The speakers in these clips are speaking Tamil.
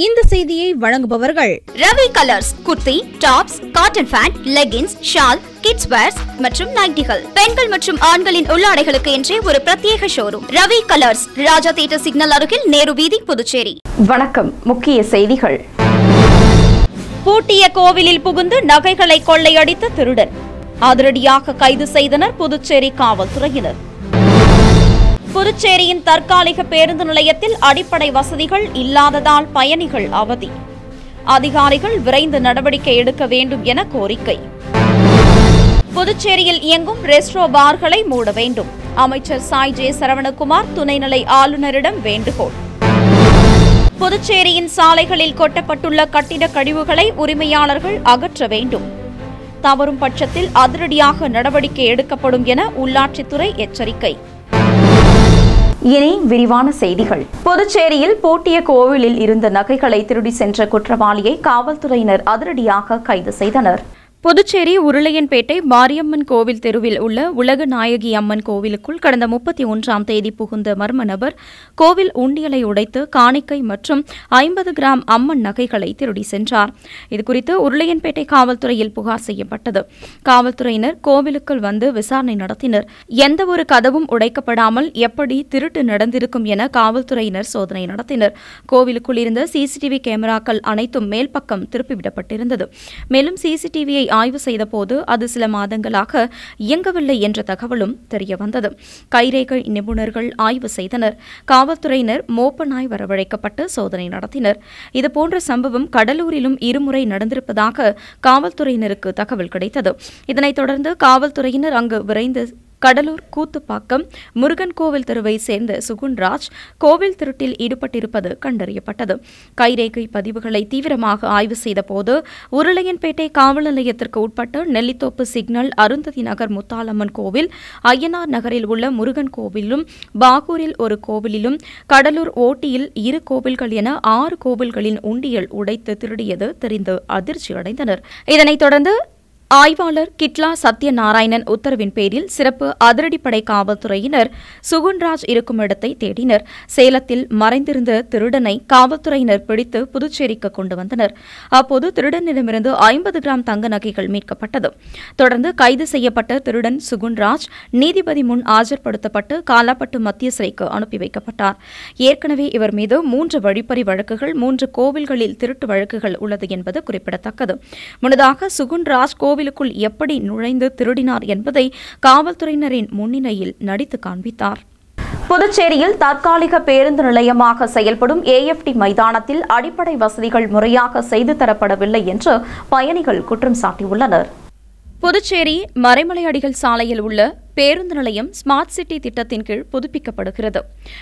இந்த செய்தியை வழங்குபவர்கள் Ravi colours. Kurti, tops, cotton pant, leggings, shawl, kids wears மற்றும் நைட்டிகள், பெண்கள் மற்றும் ஆண்களின் உள்ளாடைகளுக்கு என்றே ஒரு பிரத்யேக showroom. Ravi colours, Raja theatre signal அருகில், நேரு வீதி, புதுச்சேரி. வணக்கம். முக்கிய செய்திகள். பூட்டிய கோவிலில் புகுந்து நகைகளை கொள்ளையடித்த திருடன் அதிரடியாக கைது செய்தனர் புதுச்சேரி காவல்துறையினர். புதுச்சேரியின் தற்காலிக பேருந்து நிலையத்தில் அடிப்படை வசதிகள் இல்லாததால் பயணிகள் அவதி. அதிகாரிகள் விரைந்து நடவடிக்கை எடுக்க வேண்டும் என கோரிக்கை. புதுச்சேரியில் இயங்கும் ரெஸ்ட்ரோ பார்களை மூட வேண்டும். அமைச்சர் சாய் ஜே சரவணகுமார் துணைநிலை ஆளுநரிடம் வேண்டுகோள். புதுச்சேரியின் சாலைகளில் கொட்டப்பட்டுள்ள கட்டிட கழிவுகளை உரிமையாளர்கள் அகற்ற வேண்டும். தவறும் பட்சத்தில் அதிரடியாக நடவடிக்கை எடுக்கப்படும் என உள்ளாட்சித்துறை எச்சரிக்கை. இனி விரிவான செய்திகள். புதுச்சேரியில் பூட்டிய கோவிலில் இருந்த நகைகளை திருடி சென்ற குற்றவாளியை காவல்துறையினர் அதிரடியாக கைது செய்தனர். புதுச்சேரி உருளையன்பேட்டை மாரியம்மன் கோவில் தெருவில் உள்ள உலக நாயகி அம்மன் கோவிலுக்குள் கடந்த 31ஆம் தேதி புகுந்த மர்ம நபர் கோவில் உண்டியலை உடைத்து காணிக்கை மற்றும் 50 கிராம் அம்மன் நகைகளை திருடி சென்றார். இதுகுறித்து உருளையன்பேட்டை காவல்துறையில் புகார் செய்யப்பட்டது. காவல்துறையினர் கோவிலுக்குள் வந்து விசாரணை நடத்தினர். எந்தவொரு கதவும் உடைக்கப்படாமல் எப்படி திருட்டு நடந்திருக்கும் என காவல்துறையினர் சோதனை நடத்தினர். கோவிலுக்குள் இருந்த சிசிடிவி கேமராக்கள் அனைத்தும் மேல்பக்கம் திருப்பிவிடப்பட்டிருந்தது. மேலும் சிசிடிவியை ஆய்வு செய்தபோது அது சில மாதங்களாக இயங்கவில்லை என்ற தகவலும் தெரியவந்தது. கைரேகை நிபுணர்கள் ஆய்வு செய்தனர். காவல்துறையினர் மோப்ப நாய் வரவழைக்கப்பட்டு சோதனை நடத்தினர். இதுபோன்ற சம்பவம் கடலூரிலும் இருமுறை நடந்திருப்பதாக காவல்துறையினருக்கு தகவல் கிடைத்தது. இதனைத் தொடர்ந்து காவல்துறையினர் அங்கு விரைந்து கடலூர் கூத்துப்பாக்கம் முருகன் கோவில் தெருவை சேர்ந்த சுகுன்ராஜ் கோவில் திருட்டில் ஈடுபட்டிருப்பது கண்டறியப்பட்டது. கைரேகை பதிவுகளை தீவிரமாக ஆய்வு செய்தபோது உருளையன்பேட்டை காவல் நிலையத்திற்கு உட்பட்ட நெல்லித்தோப்பு சிக்னல், அருந்ததி நகர் முத்தாலம்மன் கோவில், அய்யனார் நகரில் உள்ள முருகன் கோவிலும், பாகூரில் ஒரு கோவிலிலும், கடலூர் ஓட்டியில் 2 கோவில்கள் என 6 கோவில்களின் உண்டியல் உடைத்து திருடியது தெரிந்து அதிர்ச்சி அடைந்தனர். இதனைத் தொடர்ந்து ஆய்வாளர் கிட்லா சத்யநாராயணன் உத்தரவின் பேரில் சிறப்பு அதிரடிப்படை காவல்துறையினர் சுகுன்ராஜ் இருக்கும் இடத்தை தேடினர். சேலத்தில் மறைந்திருந்த திருடனை காவல்துறையினர் பிடித்து புதுச்சேரிக்கு கொண்டு வந்தனர். அப்போது திருடனிடமிருந்து 50 கிராம் தங்க நகைகள் மீட்கப்பட்டது. தொடர்ந்து கைது செய்யப்பட்ட திருடன் சுகுன்ராஜ் நீதிபதி முன் ஆஜர்படுத்தப்பட்டு காலாப்பட்டு மத்திய சிறைக்கு அனுப்பி வைக்கப்பட்டார். ஏற்கனவே இவர் மீது 3 வழிப்பறி வழக்குகள், 3 கோவில்களில் திருட்டு வழக்குகள் உள்ளது என்பது குறிப்பிடத்தக்கது. முன்னதாக சுகுன்ராஜ் கோவிலுக்குள் எப்படி நுழைந்து திருடினார் என்பதை காவல்துறையினரின் முன்னிலையில் நடித்து காண்பித்தார். புதுச்சேரியில் தற்காலிக பேருந்து நிலையமாக செயல்படும் AFT மைதானத்தில் அடிப்படை வசதிகள் முறையாக செய்து தரப்படவில்லை என்று பயணிகள் குற்றம் சாட்டியுள்ளனர். புதுச்சேரி மறைமலையடிகள் சாலையில் உள்ள பேருந்து நிலையம் ஸ்மார்ட் சிட்டி திட்டத்தின் கீழ் புதுப்பிக்கப்படுகிறது.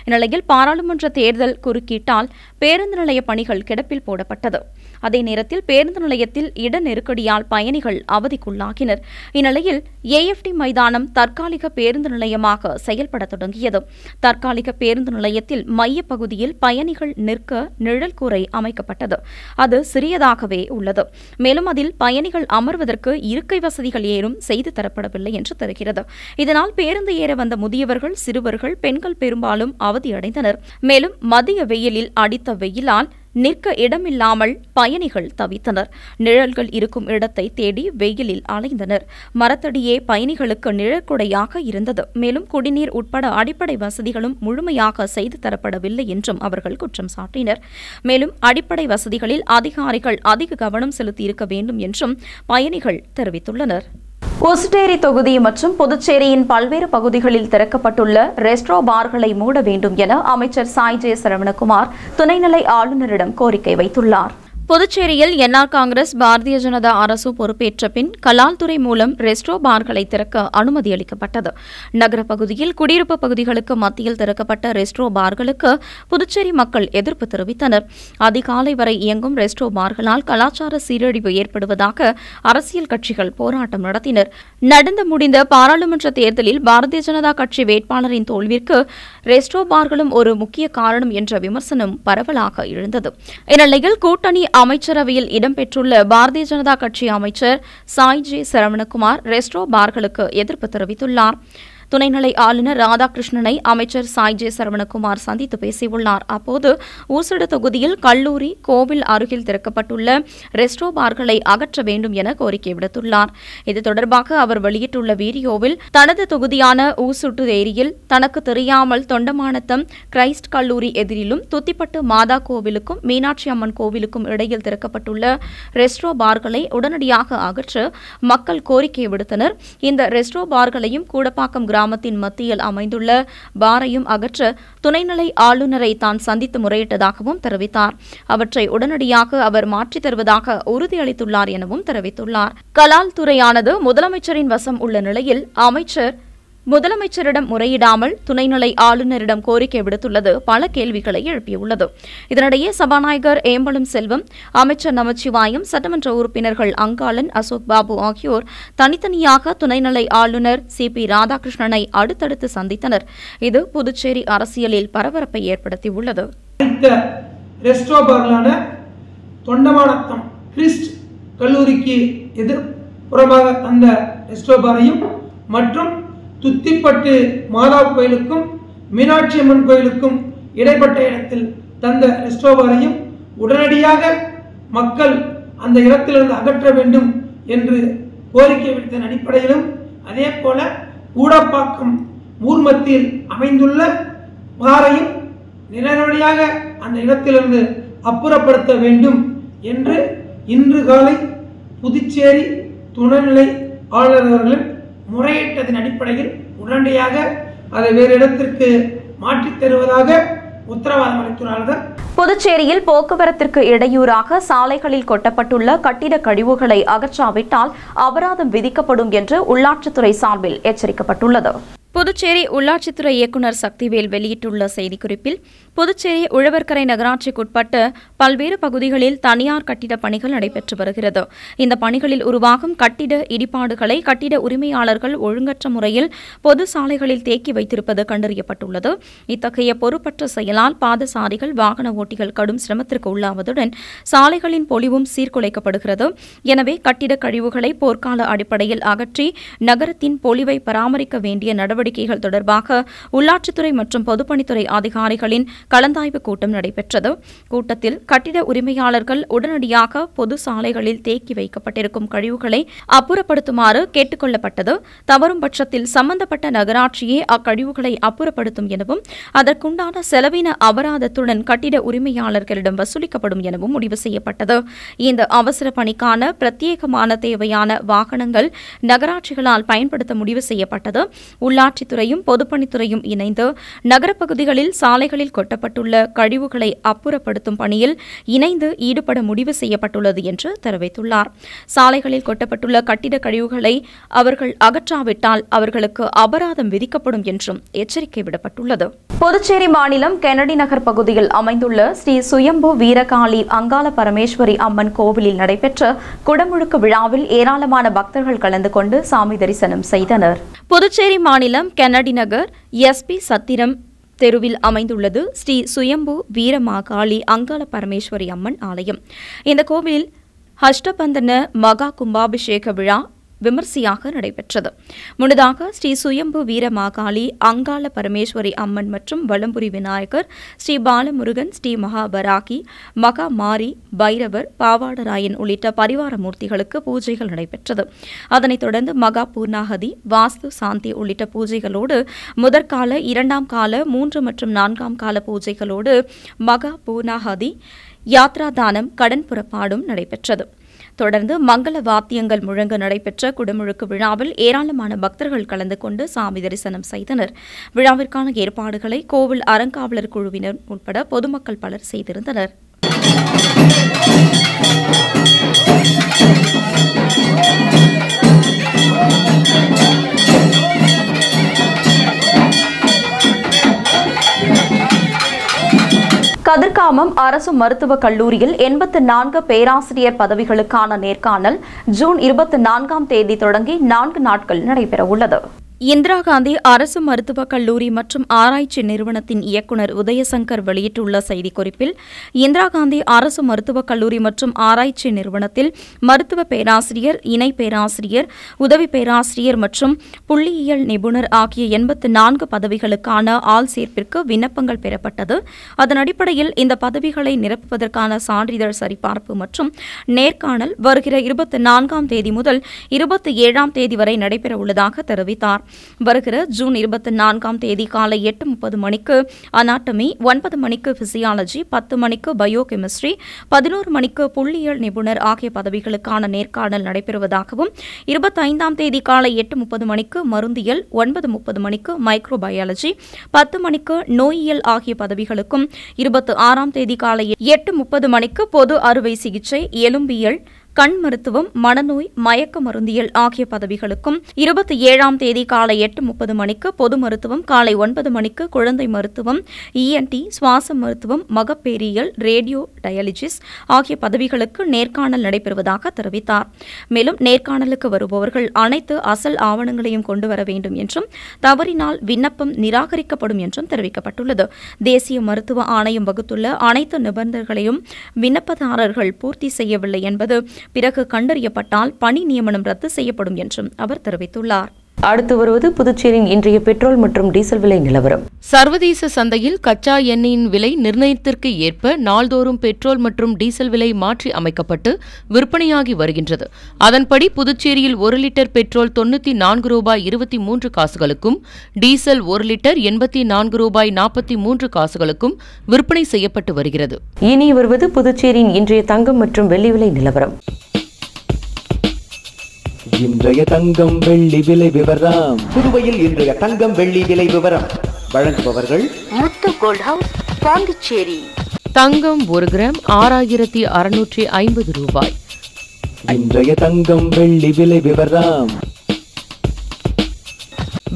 இந்நிலையில் பாராளுமன்ற தேர்தல் குறுக்கீட்டால் பேருந்து நிலைய பணிகள் கிடப்பில் போடப்பட்டது. அதே நேரத்தில் பேருந்து நிலையத்தில் இட நெருக்கடியால் பயணிகள் அவதிக்குள்ளாகினர். இந்நிலையில் AFT மைதானம் தற்காலிக பேருந்து நிலையமாக செயல்பட தொடங்கியது. தற்காலிக பேருந்து நிலையத்தில் மையப்பகுதியில் பயணிகள் நிற்க நிழல் கூரை அமைக்கப்பட்டது. அது சிறியதாகவே உள்ளது. மேலும் அதில் பயணிகள் அமர்வதற்கு இருக்கை வசதிகள் ஏதும் செய்து தரப்படவில்லை என்று தெரிகிறது. இதனால் பேருந்து ஏற வந்த முதியவர்கள், சிறுவர்கள், பெண்கள் பெரும்பாலும் அவதியடைந்தனர். மேலும் மதிய வெயிலில் அடித்த வெயிலால் நிற்க இடமில்லாமல் பயணிகள் தவித்தனர். நிழல்கள் இருக்கும் இடத்தை தேடி வெயிலில் அலைந்தனர். மரத்தடியே பயணிகளுக்கு நிழற்குடையாக இருந்தது. மேலும் குடிநீர் உட்பட அடிப்படை வசதிகளும் முழுமையாக செய்து தரப்படவில்லை என்றும் அவர்கள் குற்றம் சாட்டினர். மேலும் அடிப்படை வசதிகளில் அதிகாரிகள் அதிக கவனம் செலுத்தியிருக்க வேண்டும் என்றும் பயணிகள் தெரிவித்துள்ளனர். ஒசுட்டேரி தொகுதி மற்றும் புதுச்சேரியின் பல்வேறு பகுதிகளில் திறக்கப்பட்டுள்ள ரெஸ்ட்ரோ பார்களை மூட வேண்டும் என அமைச்சர் சாய் ஜே சரவணகுமார் துணைநிலை ஆளுநரிடம் கோரிக்கை வைத்துள்ளார். புதுச்சேரியில் NR காங்கிரஸ் பாரதிய ஜனதா அரசு பொறுப்பேற்ற பின் கலால்துறை மூலம் ரெஸ்ட்ரோ பார்களை திறக்க அனுமதி அளிக்கப்பட்டது. நகர பகுதியில் குடியிருப்பு பகுதிகளுக்கு மத்தியில் திறக்கப்பட்ட ரெஸ்ட்ரோ பார்களுக்கு புதுச்சேரி மக்கள் எதிர்ப்பு தெரிவித்தனர். அதிகாலை வரை இயங்கும் ரெஸ்ட்ரோ பார்களால் கலாச்சார சீரழிவு ஏற்படுவதாக அரசியல் கட்சிகள் போராட்டம் நடத்தினர். நடந்து முடிந்த பாராளுமன்ற தேர்தலில் பாரதிய ஜனதா கட்சி வேட்பாளரின் தோல்விற்கு ரெஸ்ட்ரோ பார்களும் ஒரு முக்கிய காரணம் என்ற விமர்சனம் பரவலாக எழுந்தது. இந்நிலையில் கூட்டணி அமைச்சரவையில் இடம்பெற்றுள்ள பாரதிய ஜனதா கட்சி அமைச்சர் சாய் ஜே சரவணகுமார் ரெஸ்ட்ரோ பார்களுக்கு எதிர்ப்பு தெரிவித்துள்ளார். துணைநிலை ஆளுநர் ராதாகிருஷ்ணனை அமைச்சர் சாய் ஜே சரவணகுமார் சந்தித்து பேசியுள்ளார். அப்போது ஊசுடு தொகுதியில் கல்லூரி, கோவில் அருகில் திறக்கப்பட்டுள்ள ரெஸ்டோ பார்களை அகற்ற வேண்டும் என கோரிக்கை விடுத்துள்ளார். இது தொடர்பாக அவர் வெளியிட்டுள்ள வீடியோவில், தனது தொகுதியான ஊசுட்டு ஏரியில் தனக்கு தெரியாமல் தொண்டமானத்தம் கிரைஸ்ட் கல்லூரி எதிரிலும் துத்திப்பட்டு மாதா கோவிலுக்கும் மீனாட்சி அம்மன் கோவிலுக்கும் இடையில் திறக்கப்பட்டுள்ள ரெஸ்டோ பார்களை உடனடியாக அகற்ற மக்கள் கோரிக்கை விடுத்தனர். இந்த ரெஸ்டோ பார்களையும் கூடப்பாக்கம் கிராமத்தின் மத்தியில் அமைந்துள்ள பாரையும் அகற்ற துணைநிலை ஆளுநரை தான் சந்தித்து முறையிட்டதாகவும் தெரிவித்தார். அவற்றை உடனடியாக அவர் மாற்றித் தருவதாக உறுதியளித்துள்ளார் எனவும் தெரிவித்துள்ளார். கலால் துறையானது முதலமைச்சரின் வசம் உள்ள நிலையில் அமைச்சர் முதலமைச்சரிடம் முறையிடாமல் துணைநிலை ஆளுநரிடம் கோரிக்கை விடுத்துள்ளது பல கேள்விகளை எழுப்பியுள்ளது. இதனிடையே சபாநாயகர் ஏம்பலம் செல்வம், அமைச்சர் நமச்சிவாயம், சட்டமன்ற உறுப்பினர்கள் அங்காளன், அசோக் பாபு ஆகியோர் தனித்தனியாக துணைநிலை ஆளுநர் CP ராதாகிருஷ்ணனை அடுத்தடுத்து சந்தித்தனர். இது புதுச்சேரி அரசியலில் பரபரப்பை ஏற்படுத்தியுள்ளது. தொண்டமானத்தம் கிறிஸ்ட் கல்லூரிக்கு எதிர்ப்புறமாக அந்த ரெஸ்டோ பாரையும் மற்றும் துத்திப்பட்டு மாதா கோயிலுக்கும் மீனாட்சி அம்மன் கோயிலுக்கும் இடைப்பட்ட இடத்தில் தந்த ரெஸ்டோ பாரையும் உடனடியாக மக்கள் அந்த இடத்திலிருந்து அகற்ற வேண்டும் என்று கோரிக்கை விடுத்த அடிப்படையிலும், அதே போல ஊடப்பாக்கம் ஊர் மத்தியில் அமைந்துள்ள பாரையும் நிரந்தரமாக அந்த இடத்திலிருந்து அப்புறப்படுத்த வேண்டும் என்று இன்று காலை புதுச்சேரி துணைநிலை ஆளுநர் அவர்கள் முறையிட்டதன் அடிப்படையில் உடனடியாக அதை வேறு இடத்திற்கு மாற்றித் தருவதாக உத்தரவாதம் அளித்துள்ளார்கள். புதுச்சேரியில் போக்குவரத்திற்கு இடையூறாக சாலைகளில் கொட்டப்பட்டுள்ள கட்டிட கழிவுகளை அகற்றாவிட்டால் அபராதம் விதிக்கப்படும் என்று உள்ளாட்சித்துறை சார்பில் எச்சரிக்கப்பட்டுள்ளது. புதுச்சேரி உள்ளாட்சித்துறை இயக்குநர் சக்திவேல் வெளியிட்டுள்ள செய்திக்குறிப்பில், புதுச்சேரி உழவர்கரை நகராட்சிக்குட்பட்ட பல்வேறு பகுதிகளில் தனியார் கட்டிட பணிகள் நடைபெற்று வருகிறது. இந்த பணிகளில் உருவாகும் கட்டிட இடிபாடுகளை கட்டிட உரிமையாளர்கள் ஒழுங்கற்ற முறையில் பொது சாலைகளில் தேக்கி வைத்திருப்பது கண்டறியப்பட்டுள்ளது. இத்தகைய பொறுப்பற்ற செயலால் பாதசாரிகள், வாகன ஓட்டிகள் கடும் சிரமத்திற்கு உள்ளாவதுடன் சாலைகளின் பொலிவும் சீர்குலைக்கப்படுகிறது. எனவே கட்டிட கழிவுகளை போர்க்கால அடிப்படையில் அகற்றி நகரத்தின் பொலிவை பராமரிக்க வேண்டிய நடவடிக்கைகள் தொடர்பாக உள்ளாட்சித்துறை மற்றும் பொதுப்பணித்துறை அதிகாரிகளின் கலந்தாய்வு கூட்டம் நடைபெற்றது. கூட்டத்தில் கட்டிட உரிமையாளர்கள் உடனடியாக பொது சாலைகளில் தேக்கி வைக்கப்பட்டிருக்கும் கழிவுகளை அப்புறப்படுத்துமாறு கேட்டுக் கொள்ளப்பட்டது. தவறும் பட்சத்தில் சம்பந்தப்பட்ட நகராட்சியே அக்கழிவுகளை அப்புறப்படுத்தும் எனவும் அதற்குண்டான செலவின அபராதத்துடன் கட்டிட உரிமையாளர்களிடம் வசூலிக்கப்படும் எனவும் முடிவு செய்யப்பட்டது. இந்த அவசர பணிக்கான பிரத்யேகமான தேவையான வாகனங்கள் நகராட்சிகளால் பயன்படுத்த முடிவு செய்யப்பட்டது. உள்ளாட்சித்துறையும் பொதுப்பணித்துறையும் இணைந்து நகரப்பகுதிகளில் சாலைகளில் கொட்டப்பட்டுள்ள கழிவுகளை அப்புறப்படுத்தும் பணியில் இணைந்து ஈடுபட முடிவு செய்யப்பட்டுள்ளது என்று தெரிவித்துள்ளார். சாலைகளில் கொட்டப்பட்டுள்ள கட்டிட கழிவுகளை அவர்கள் அகற்றாவிட்டால் அவர்களுக்கு அபராதம் விதிக்கப்படும் என்றும் எச்சரிக்கை விடப்பட்டுள்ளது. புதுச்சேரி மாநிலம் கெனடி நகர் பகுதியில் அமைந்துள்ள ஸ்ரீ சுயம்பு வீரகாளி அங்காள பரமேஸ்வரி அம்மன் கோவிலில் நடைபெற்ற குடமுழுக்கு விழாவில் ஏராளமான பக்தர்கள் கலந்து கொண்டு சாமி தரிசனம் செய்தனர். புதுச்சேரி மாநிலம் கெனடி நகர் SP சத்திரம் தெருவில் அமைந்துள்ளது ஸ்ரீ சுயம்பு வீரமாகாளி அங்காள பரமேஸ்வரி அம்மன் ஆலயம். இந்த கோவிலில் அஷ்டபந்தன மகா கும்பாபிஷேக விழா விமர்சையாக நடைபெற்றது. முன்னதாக ஸ்ரீ சுயம்பு வீரமாகாளி அங்காள பரமேஸ்வரி அம்மன் மற்றும் வலம்புரி விநாயகர், ஸ்ரீ பாலமுருகன், ஸ்ரீ மகாபராகி, மகா மாரி, பைரவர், பாவாடராயன் உள்ளிட்ட பரிவார மூர்த்திகளுக்கு பூஜைகள் நடைபெற்றது. அதனைத் தொடர்ந்து மகா பூர்ணாகதி, வாஸ்து சாந்தி உள்ளிட்ட பூஜைகளோடு முதற்கால, 2ஆம் கால, 3 மற்றும் 4ஆம் கால பூஜைகளோடு மகா பூர்ணாகதி, யாத்ரா தானம், கடன் புறப்பாடும் நடைபெற்றது. தொடர்ந்து மங்கள வாத்தியங்கள் முழங்க நடைபெற்ற குடமுழுக்கு விழாவில் ஏராளமான பக்தர்கள் கலந்து கொண்டு சாமி தரிசனம் செய்தனர். விழாவிற்கான ஏற்பாடுகளை கோவில் அறங்காவலர் குழுவினர் உட்பட பொதுமக்கள் பலர் செய்திருந்தனர். கதிர்காமம் அரசு மருத்துவக் கல்லூரியில் 84 பேராசிரியர் பதவிகளுக்கான நேர்காணல் ஜூன் 24ஆம் தேதி தொடங்கி 4 நாட்கள் நடைபெறவுள்ளது. இந்திரா காந்தி அரசு மருத்துவக் கல்லூரி மற்றும் ஆராய்ச்சி நிறுவனத்தின் இயக்குநர் உதயசங்கர் வெளியிட்டுள்ள செய்திக்குறிப்பில், இந்திரா காந்தி அரசு மருத்துவக் கல்லூரி மற்றும் ஆராய்ச்சி நிறுவனத்தில் மருத்துவ பேராசிரியர், இணை பேராசிரியர், உதவி பேராசிரியர் மற்றும் புள்ளியியல் நிபுணர் ஆகிய 84 பதவிகளுக்கான ஆள் சேர்ப்பிற்கு விண்ணப்பங்கள் பெறப்பட்டது. அதன் அடிப்படையில் இந்த பதவிகளை நிரப்புவதற்கான சான்றிதழ் சரிபார்ப்பு மற்றும் நேர்காணல் வருகிற 24ஆம் தேதி முதல் 27ஆம் தேதி வரை நடைபெறவுள்ளதாக தெரிவித்தார். வருகிற ஜூன் 24ஆம் தேதி காலை 8:30 மணிக்கு அனாட்டமி, 9 மணிக்கு பிசியாலஜி, 10 மணிக்கு பயோகெமிஸ்ட்ரி, 11 மணிக்கு புள்ளியியல் நிபுணர் ஆகிய பதவிகளுக்கான நேர்காணல் நடைபெறுவதாகவும், 25ஆம் தேதி காலை 8:30 மணிக்கு மருந்தியல், 9:30 மணிக்கு மைக்ரோபயாலஜி, 10 மணிக்கு நோயியல் ஆகிய பதவிகளுக்கும், 26ஆம் தேதி காலை 8:30 மணிக்கு பொது அறுவை சிகிச்சை, எலும்பியல், கண் மருத்துவம், மனநோய், மயக்க மருந்தியல் ஆகிய பதவிகளுக்கும், 27ஆம் தேதி காலை 8:30 மணிக்கு பொது மருத்துவம், காலை 9 மணிக்கு குழந்தை மருத்துவம், ENT, சுவாச மருத்துவம், மகப்பேறியல், ரேடியோ டயாலிசிஸ் ஆகிய பதவிகளுக்கு நேர்காணல் நடைபெறுவதாக தெரிவித்தார். மேலும் நேர்காணலுக்கு வருபவர்கள் அனைத்து அசல் ஆவணங்களையும் கொண்டு வர வேண்டும் என்றும், தவறினால் விண்ணப்பம் நிராகரிக்கப்படும் என்றும் தெரிவிக்கப்பட்டுள்ளது. தேசிய மருத்துவ ஆணையம் வகுத்துள்ள அனைத்து நிபந்தனைகளையும் விண்ணப்பதாரர்கள் பூர்த்தி செய்யவில்லை என்பது பிறகு கண்டறியப்பட்டால் பணி நியமனம் ரத்து செய்யப்படும் என்றும் அவர் தெரிவித்துள்ளார். அடுத்து வருவது புதுச்சேரியின் இன்றைய பெட்ரோல் மற்றும் டீசல் விலை நிலவரம். சர்வதேச சந்தையில் கச்சா எண்ணெயின் விலை நிர்ணயத்திற்கு ஏற்ப நாள்தோறும் பெட்ரோல் மற்றும் டீசல் விலை மாற்றி அமைக்கப்பட்டு விற்பனையாகி வருகின்றது. அதன்படி புதுச்சேரியில் 1 லிட்டர் பெட்ரோல் 94 ரூபாய் 23 காசுகளுக்கும், டீசல் 1 லிட்டர் 84 ரூபாய் 43 காசுகளுக்கும் விற்பனை செய்யப்பட்டு வருகிறது. இனி வருவது புதுச்சேரியின் இன்றைய தங்கம் மற்றும் வெள்ளி விலை நிலவரம். இன்றைய தங்கம் வெள்ளி விலை விவரம். புதுவையில் இன்றைய தங்கம் வெள்ளி விலை விவரம் வழங்குபவர்கள் முத்து கோல்ட் ஹவுஸ், பாண்டிச்சேரி. தங்கம் 1 கிராம் 6650 ரூபாய். இன்றைய தங்கம் வெள்ளி விலை விவரம்.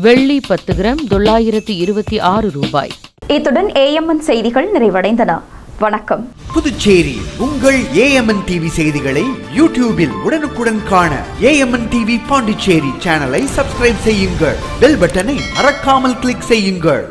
வெள்ளி 10 கிராம் 926 ரூபாய். இத்துடன் AMN செய்திகள் நிறைவடைந்தன. வணக்கம். புதுச்சேரி உங்கள் AMN டிவி செய்திகளை யூடியூபில் உடனுக்குடன் காண AMN டிவி பாண்டிச்சேரி சேனலை சப்ஸ்கிரைப் செய்யுங்கள். பெல் பட்டனை மறக்காமல் கிளிக் செய்யுங்கள்.